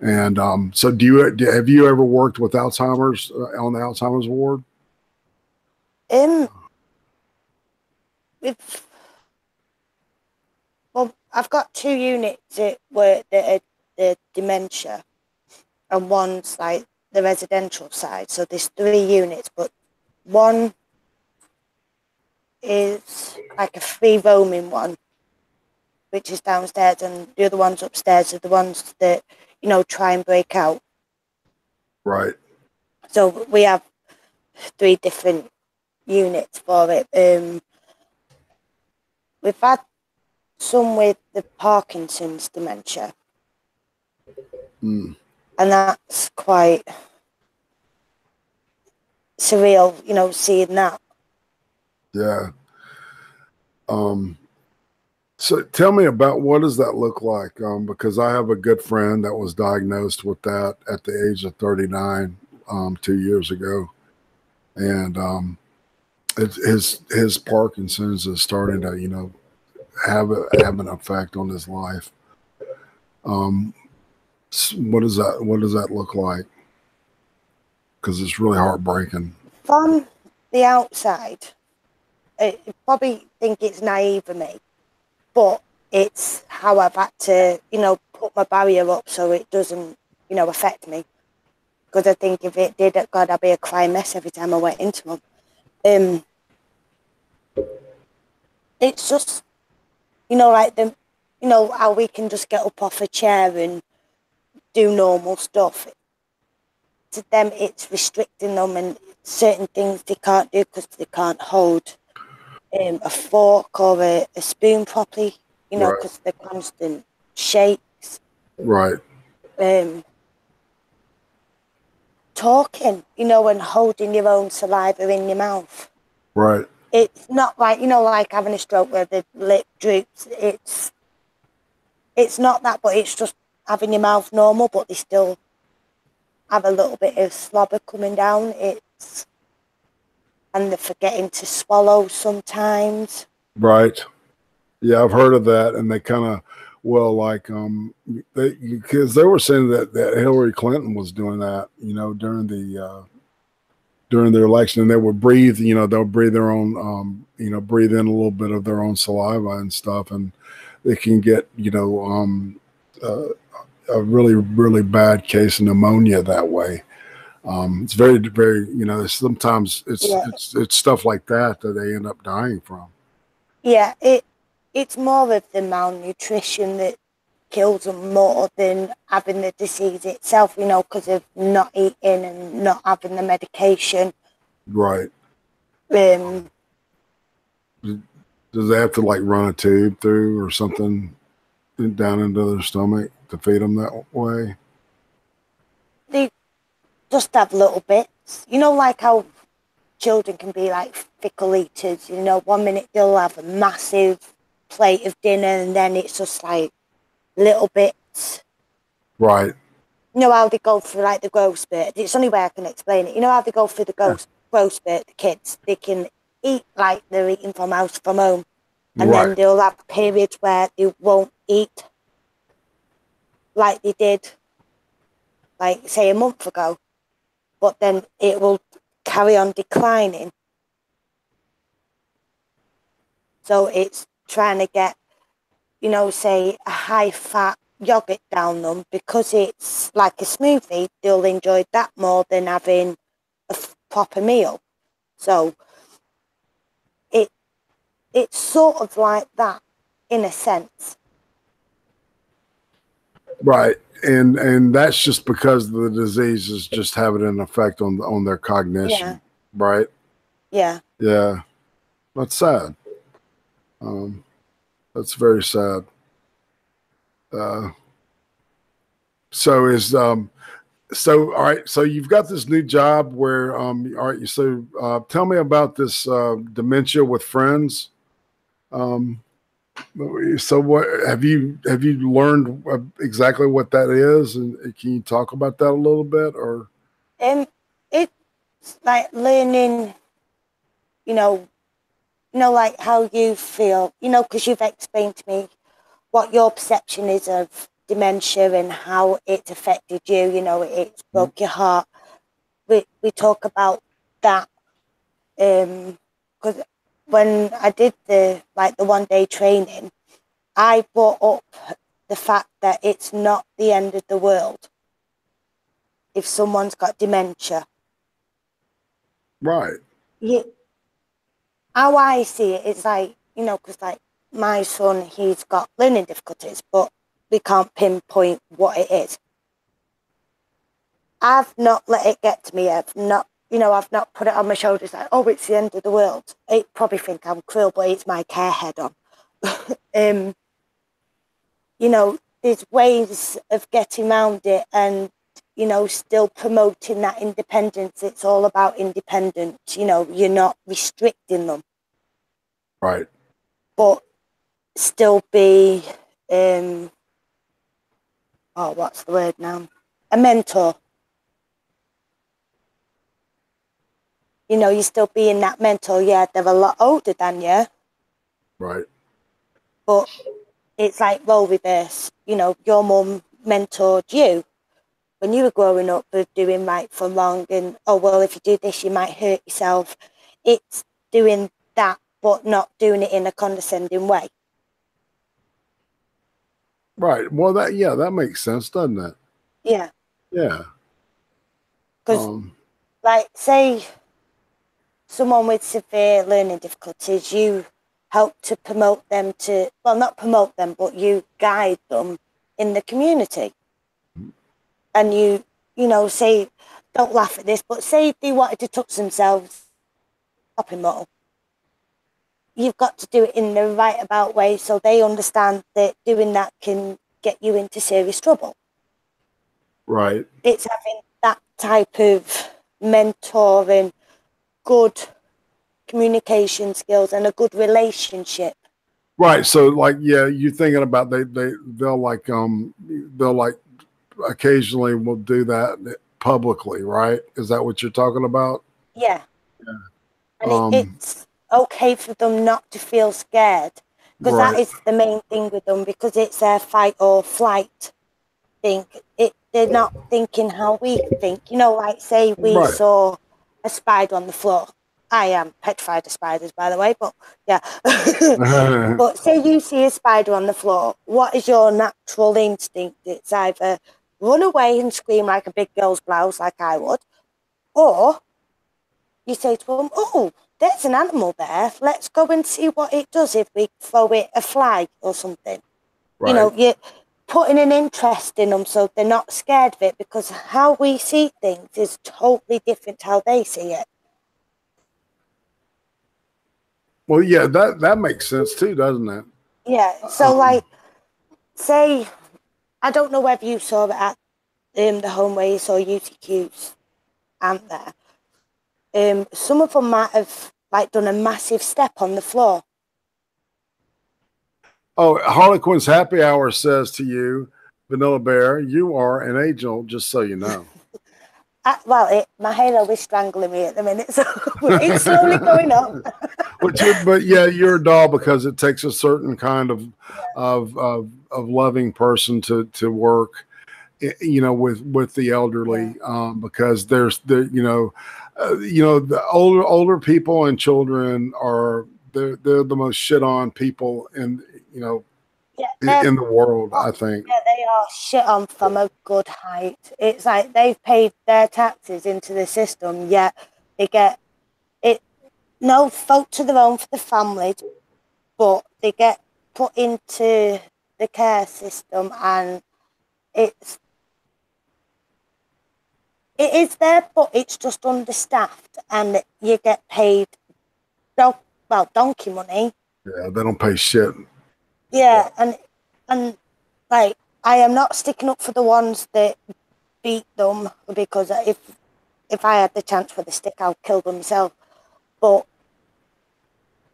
And so have you ever worked with Alzheimer's on the Alzheimer's ward? Well, I've got 2 units that are the dementia, and one's like the residential side. So there's 3 units, but one is like a free roaming one, which is downstairs, and the other ones upstairs are the ones that, you know, try and break out. Right. So we have 3 different units for it. We've had some with the Parkinson's dementia. And that's quite surreal, you know, seeing that. Yeah. So tell me about, what does that look like? Because I have a good friend that was diagnosed with that at the age of 39, 2 years ago. And his Parkinson's is starting to, you know, have an effect on his life. What does that look like? Because it's really heartbreaking. From the outside, you probably think it's naive of me, but it's how I've had to, you know, put my barrier up so it doesn't, you know, affect me. Because I think if it did, God, I'd be a crying mess every time I went into them. It's just, you know, like the, you know, how we can just get up off a chair and do normal stuff. To them, it's restricting them, and certain things they can't do because they can't hold a fork or a spoon properly, you know, because they're constant shakes. Right. Talking, you know, and holding your own saliva in your mouth. Right. It's not like, you know, like having a stroke where the lip droops. It's not that, but it's just having your mouth normal, but they still have a little bit of slobber coming down. And they're forgetting to swallow sometimes. Right. Yeah, I've heard of that, and they kind of, well, like because they were saying that Hillary Clinton was doing that, you know, during their election, and they would breathe, you know, they'll breathe their own, you know, breathe in a little bit of their own saliva and stuff, and they can get, you know, a really, really bad case of pneumonia that way. It's very, very, you know, sometimes it's stuff like that they end up dying from. Yeah, it's more of the malnutrition that kills them more than having the disease itself, you know, because of not eating and not having the medication. Right. Um, Does they have to like run a tube through or something down into their stomach to feed them that way? they just have little bits, you know, like how children can be like fickle eaters, you know, 1 minute they'll have a massive plate of dinner and then it's just like little bits. Right. You know how they go through like the growth spurt? It's the only way I can explain it. You know how they go through the growth spurt, the kids? They can eat like they're eating from house from home. And then they'll have periods where they won't eat like they did, like say a month ago. But then it will carry on declining. So it's trying to get, you know, say a high-fat yogurt down them because it's like a smoothie. They'll enjoy that more than having a proper meal. So it's sort of like that in a sense. Right. And that's just because the disease is just having an effect on their cognition. Yeah. Right. Yeah. Yeah. That's sad. That's very sad. So all right, so you've got this new job where all right, so tell me about this dementia with friends. So what have you learned exactly what that is, and can you talk about that a little bit? Or it's like learning, you know, like how you feel, you know, because you've explained to me what your perception is of dementia and how it's affected you, you know, it's broke your heart. We talk about that because when I did the 1 day training, I brought up the fact that it's not the end of the world if someone's got dementia. right. How I see it, it's like, you know, because like my son, he's got learning difficulties, but we can't pinpoint what it is. I've not let it get to me. I've not, you know, I've not put it on my shoulders like, oh, it's the end of the world. They probably think I'm cruel, but it's my care head on. You know, there's ways of getting around it and, you know, still promoting that independence. It's all about independence. You know, you're not restricting them. Right. But still be, what's the word now? A mentor. You know, you're still being that mentor. Yeah, they're a lot older than you. Right. But it's like role reverse. You know, your mum mentored you when you were growing up with doing right from wrong and, oh, well, if you do this, you might hurt yourself. It's doing that, but not doing it in a condescending way. Right. Well, that makes sense, doesn't it? Yeah. Yeah. Because, like, say someone with severe learning difficulties, you help to promote them to, well, not promote them, but you guide them in the community. And you know, say, don't laugh at this, but say they wanted to touch themselves, shopping mall. You've got to do it in the right about way so they understand that doing that can get you into serious trouble. Right. It's having that type of mentoring, good communication skills and a good relationship. Right. So like, yeah, you're thinking about they'll like occasionally will do that publicly, right? Is that what you're talking about? Yeah. And it's okay for them not to feel scared, because that right. is the main thing with them, because it's their fight or flight thing. They're not thinking how we think. You know, like say we Right. saw a spider on the floor. I am petrified of spiders, by the way, but yeah. But say you see a spider on the floor, what is your natural instinct? It's either run away and scream like a big girl's blouse, like I would, or you say to them, oh, there's an animal there. Let's go and see what it does if we throw it a fly or something. Right. You know, you're putting an interest in them so they're not scared of it, because how we see things is totally different to how they see it. Well, yeah, that makes sense too, doesn't it? Yeah. So, like, say, I don't know whether you saw it at the home where you saw UTQs out there. Some of them might have like done a massive step on the floor. Oh, Harlequin's Happy Hour says to you, Vanilla Bear, you are an angel, just so you know. My halo is strangling me at the minute, so it's slowly going up. But yeah, you're a doll, because it takes a certain kind of loving person to work, you know, with the elderly, because there's the older people and children they're the most shit on people in in the world, I think. Yeah, they are shit on from a good height. It's like they've paid their taxes into the system, yet they get it. No fault to their own for the families, but they get put into the care system, and it is there, but it's just understaffed, and you get paid donkey money. Yeah, they don't pay shit. Yeah, and like, I am not sticking up for the ones that beat them, because if I had the chance for the stick, I'd kill them myself. But,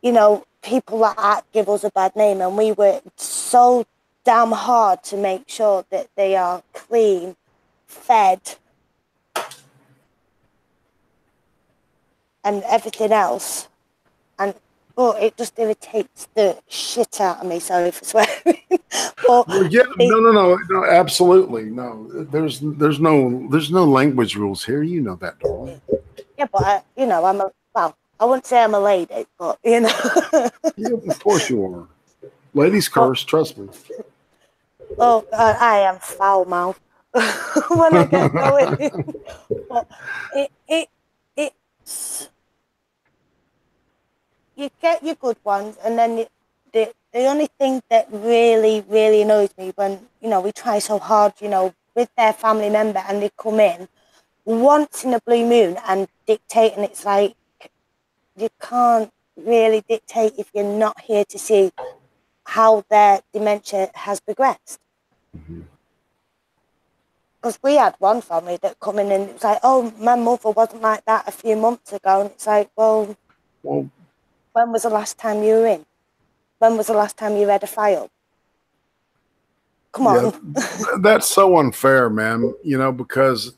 you know, people like that give us a bad name, and we work so damn hard to make sure that they are clean, fed, and everything else. And it just irritates the shit out of me. Sorry for swearing. Well, yeah, no, absolutely no. There's no language rules here. You know that, darling. Yeah, but I wouldn't say I'm a lady, but you know. Yeah, of course you are. Ladies curse, trust me. Oh, I am foul mouth when I get going. But it's you get your good ones, and then the only thing that really, really annoys me when, you know, we try so hard, you know, with their family member, and they come in once in a blue moon and dictate, and it's like you can't really dictate if you're not here to see how their dementia has progressed. Because we had one family that come in and it was like, oh, my mother wasn't like that a few months ago. And it's like, well, when was the last time you were in? When was the last time you read a file? Come on. That's so unfair, man, because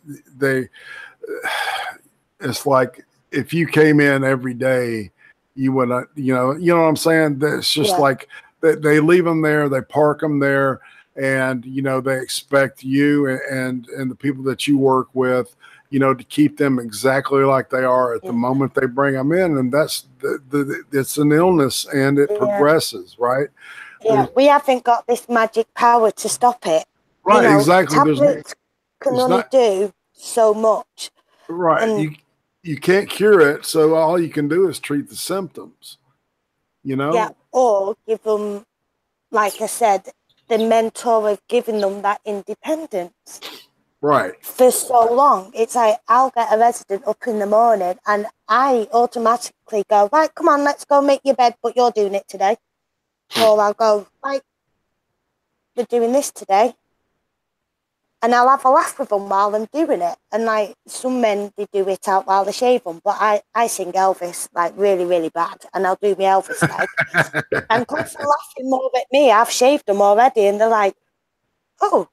it's like if you came in every day, you would not, you know what I'm saying? It's just like they leave them there, they park them there, and, they expect you and the people that you work with, to keep them exactly like they are at the moment they bring them in. And that's it's an illness and it progresses, right? Yeah, we haven't got this magic power to stop it. Right, exactly. Tablets can only do so much. Right. And you can't cure it, so all you can do is treat the symptoms, Yeah, or give them, like I said, the mentor of giving them that independence. Right. For so long. It's like I'll get a resident up in the morning and I automatically go, right, come on, let's go make your bed, but you're doing it today. Or I'll go, right, we're doing this today. And I'll have a laugh with them while I'm doing it. And like some men, they do it out while they shave them. But I sing Elvis like really, really bad. And I'll do my Elvis leg. And because they're laughing more at me, I've shaved them already. And they're like, oh,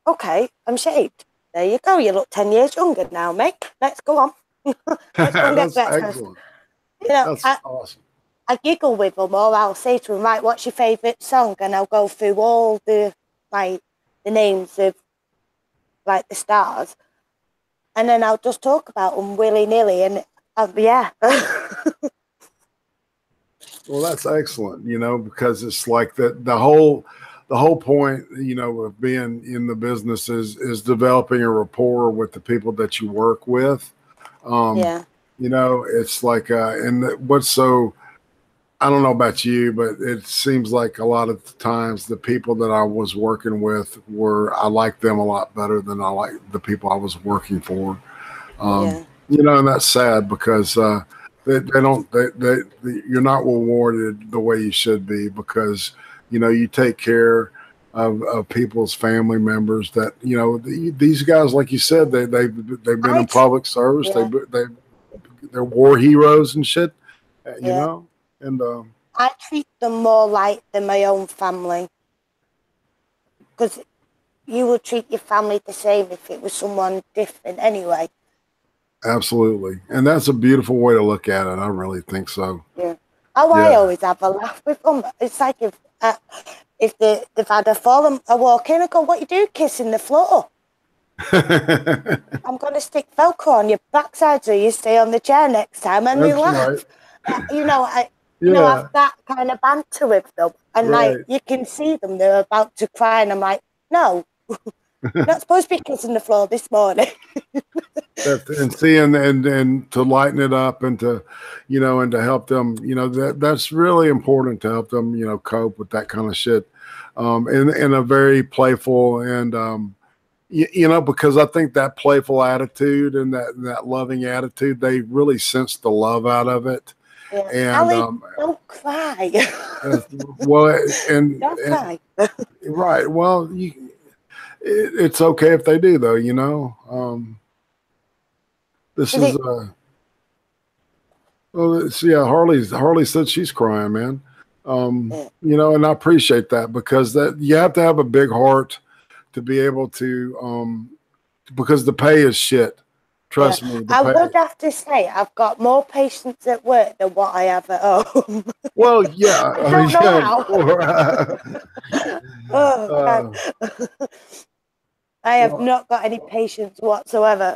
okay, I'm shaved. There you go. You look 10 years younger now, mate. Let's go on. Let's go and get breakfast. That's awesome. I giggle with them, or I'll say to them, right, what's your favourite song? And I'll go through all the names of the stars, and then I'll just talk about them willy-nilly, and yeah. Well, that's excellent, because it's like the whole point, of being in the business is developing a rapport with the people that you work with. It's like, and what's so, I don't know about you, but it seems like a lot of times the people that I was working with I liked them a lot better than I like the people I was working for. And that's sad because you're not rewarded the way you should be, because, you take care of people's family members that, these guys, like you said, they've been in public service. They're war heroes and shit, And I treat them more like they're my own family, because you would treat your family the same if it was someone different anyway. Absolutely. And that's a beautiful way to look at it. I really think so. Yeah. I always have a laugh with them. It's like if they've had a fall and I walk in, I go, what you do, kissing the floor? I'm going to stick Velcro on your backside so you stay on the chair next time, and they laugh. Right. Have that kind of banter with them, and you can see them, they're about to cry, and I'm like, no, not supposed to be kissing the floor this morning. And seeing and to lighten it up and to, and to help them, that's really important, to help them, cope with that kind of shit, in a very playful and, because I think that playful attitude and that loving attitude, they really sense the love out of it. Yeah. And don't cry. Don't cry. Right. Well, it's okay if they do, though. This is Harley said she's crying, man. And I appreciate that, because that you have to have a big heart to be able to, because the pay is shit. Trust me. I would have to say I've got more patience at work than what I have at home. Well, yeah. I have not got any patience whatsoever.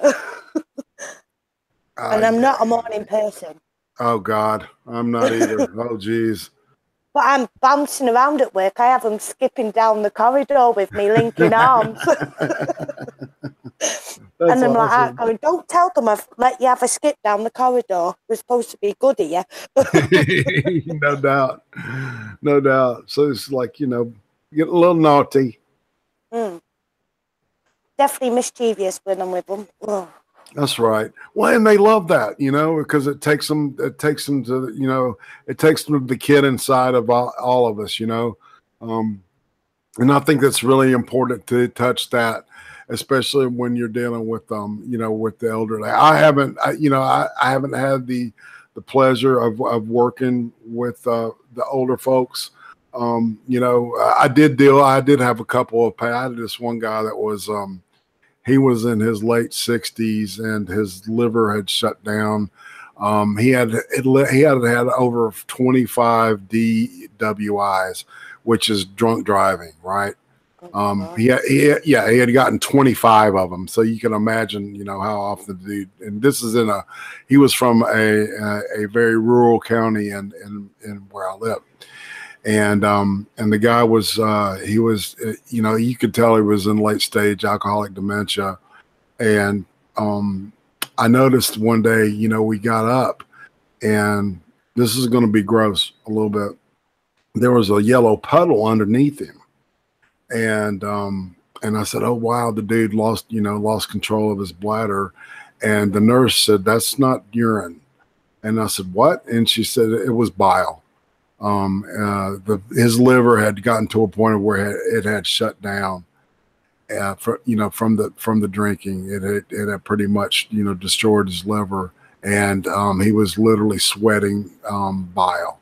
And I'm not a morning person. Oh, God. I'm not either. Oh, geez. But I'm bouncing around at work. I have them skipping down the corridor with me, linking arms. And I'm like, going, don't tell them I've let you have a skip down the corridor. We're supposed to be good here. No doubt. No doubt. So it's like, get a little naughty. Definitely mischievous when I'm with them. Oh. That's right. Well, and they love that, you know, because it takes them to, you know, it takes them to the kid inside of all of us, you know. And I think that's really important to touch that, especially when you're dealing with, you know, with the elderly. You know, I haven't had the pleasure of working with the older folks. You know, I did have a couple of, I had this one guy that was, he was in his late 60s and his liver had shut down. He had had over 25 DWIs, which is drunk driving, right? He had gotten 25 of them. So you can imagine, you know, how often the dude, and this is he was from a very rural county in where I live. And the guy was, he was, you know, you could tell he was in late stage alcoholic dementia. And I noticed one day, you know, we got up, and this is going to be gross a little bit. There was a yellow puddle underneath him. And I said, oh, wow, the dude lost control of his bladder. And the nurse said, that's not urine. And I said, what? And she said it was bile. His liver had gotten to a point where it had shut down, from the drinking. It had pretty much, you know, destroyed his liver, and he was literally sweating bile.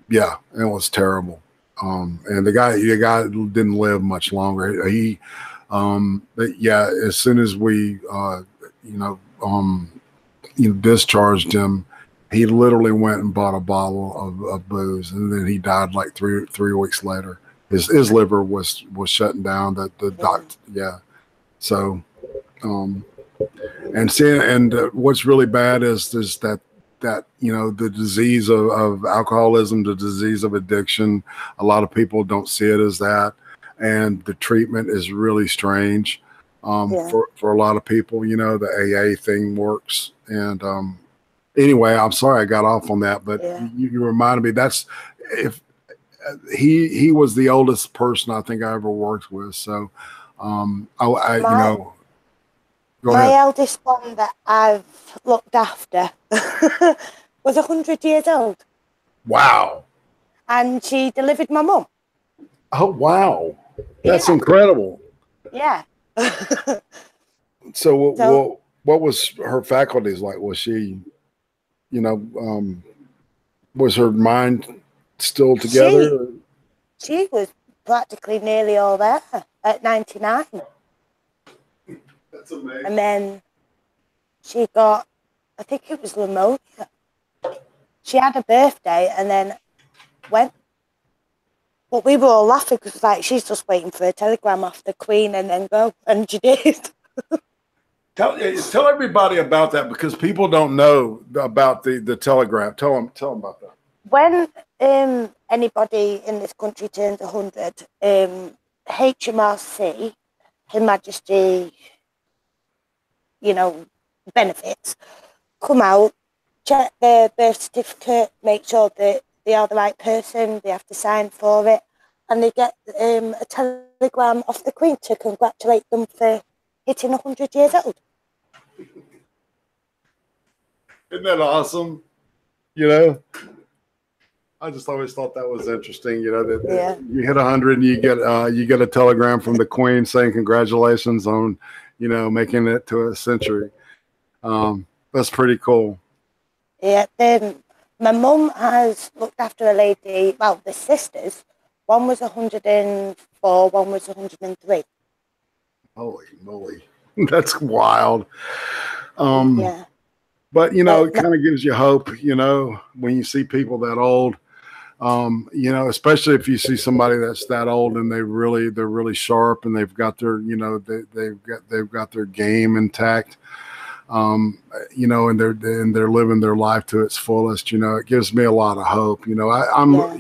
Yeah, it was terrible. And the guy didn't live much longer. But yeah, as soon as we discharged him, he literally went and bought a bottle of booze, and then he died like three weeks later. His liver was shutting down. The doctor, yeah. So, what's really bad is that you know, the disease of alcoholism, the disease of addiction. A lot of people don't see it as that, and the treatment is really strange for a lot of people. You know, the AA thing works, and anyway, I'm sorry I got off on that, but you reminded me. That's if he was the oldest person I think I ever worked with. So, you know, my eldest one that I've looked after was 100 years old. Wow! And she delivered my mum. Oh wow, that's incredible. Yeah. So what was her faculties like? Was she, you know, was her mind still together? She was practically nearly all there at 99. That's amazing. And then she got, I think it was pneumonia. She had a birthday and then went. But we were all laughing because like, she's just waiting for a telegram off the Queen and then go. And she did. Tell everybody about that, because people don't know about the telegram. Tell them about that. When anybody in this country turns 100, HMRC, Her Majesty, you know, benefits, come out, check their birth certificate, make sure that they are the right person, they have to sign for it, and they get a telegram off the Queen to congratulate them for hitting 100 years old. Isn't that awesome? You know, I just always thought that was interesting. You know, that you hit 100 and you get a telegram from the Queen saying congratulations on, you know, making it to a century. That's pretty cool. Yeah, my mum has looked after a lady, well, the sisters. One was 104, one was 103. Holy moly. That's wild. Yeah. But, you know, it kind of gives you hope, you know, when you see people that old, you know, especially if you see somebody that's that old and they're really sharp and they've got their, you know, they've got their game intact, you know, and they're living their life to its fullest. You know, it gives me a lot of hope. You know,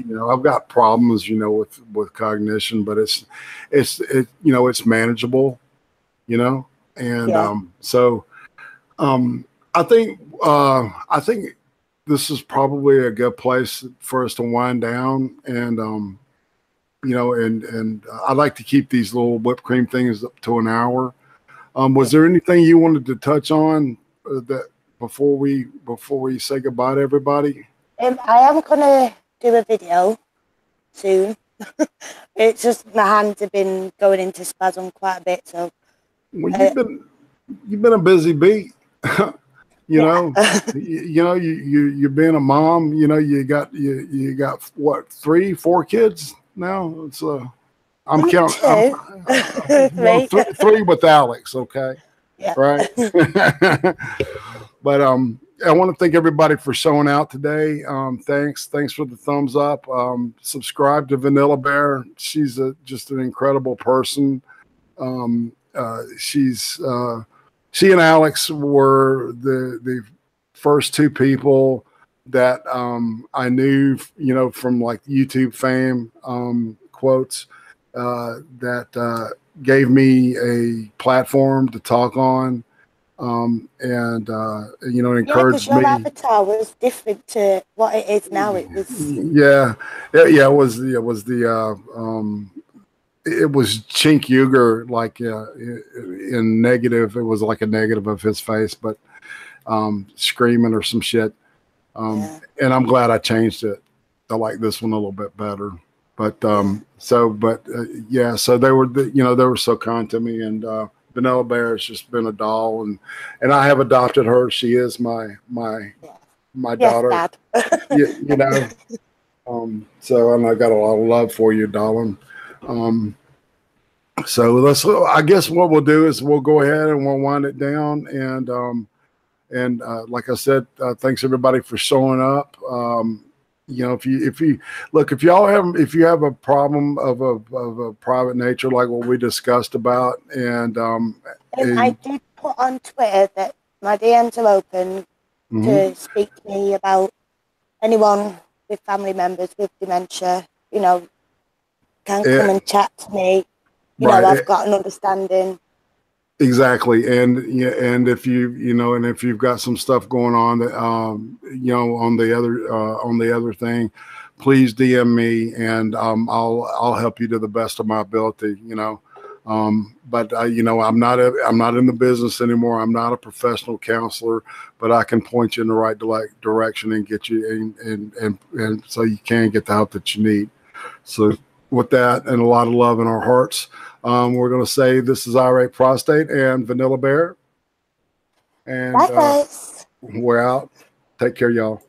you know, I've got problems, you know, with cognition, but it's you know, it's manageable, you know, and so I think this is probably a good place for us to wind down, and you know, and I like to keep these little whipped cream things up to an hour. Was there anything you wanted to touch on that before we say goodbye to everybody? I am gonna do a video soon. It's just my hands have been going into spasm quite a bit, so. Well, you've been a busy bee. You Yeah. know, you're being a mom. You know, you got what, 3, 4 kids now? It's I'm counting. Well, 3 with Alex. Okay, Yeah. right. But I want to thank everybody for showing out today. Thanks for the thumbs up. Subscribe to Vanilla Bear. She's just an incredible person. She and Alex were the first 2 people that I knew, you know, from like YouTube fame quotes that gave me a platform to talk on, and you know, encouraged your me. avatar was different to what it is now. It was it was Chink Uger, like in negative. It was like a negative of his face, but screaming or some shit. And I'm glad I changed it. I like this one a little bit better. But so they were, you know, they were so kind to me. And Vanilla Bear has just been a doll, and I have adopted her. She is my daughter. Dad. You know. So, and I got a lot of love for you, darling. So I guess what we'll do is we'll go ahead and we'll wind it down. And like I said, thanks everybody for showing up. You know, if you have a problem of a private nature, like what we discussed about, and I did put on Twitter that my DMs are open to speak to me about anyone with family members with dementia. You know, can come and chat to me. You know, I've got an understanding. Exactly, and if if you've got some stuff going on that you know, on the other thing, please DM me, and I'll help you to the best of my ability. You know, but you know, I'm not in the business anymore. I'm not a professional counselor, but I can point you in the right direction and get you and so you can get the help that you need. So with that, and a lot of love in our hearts, we're going to say this is IRATE Prostate and Vanilla Bear. And Bye, guys. We're out. Take care, y'all.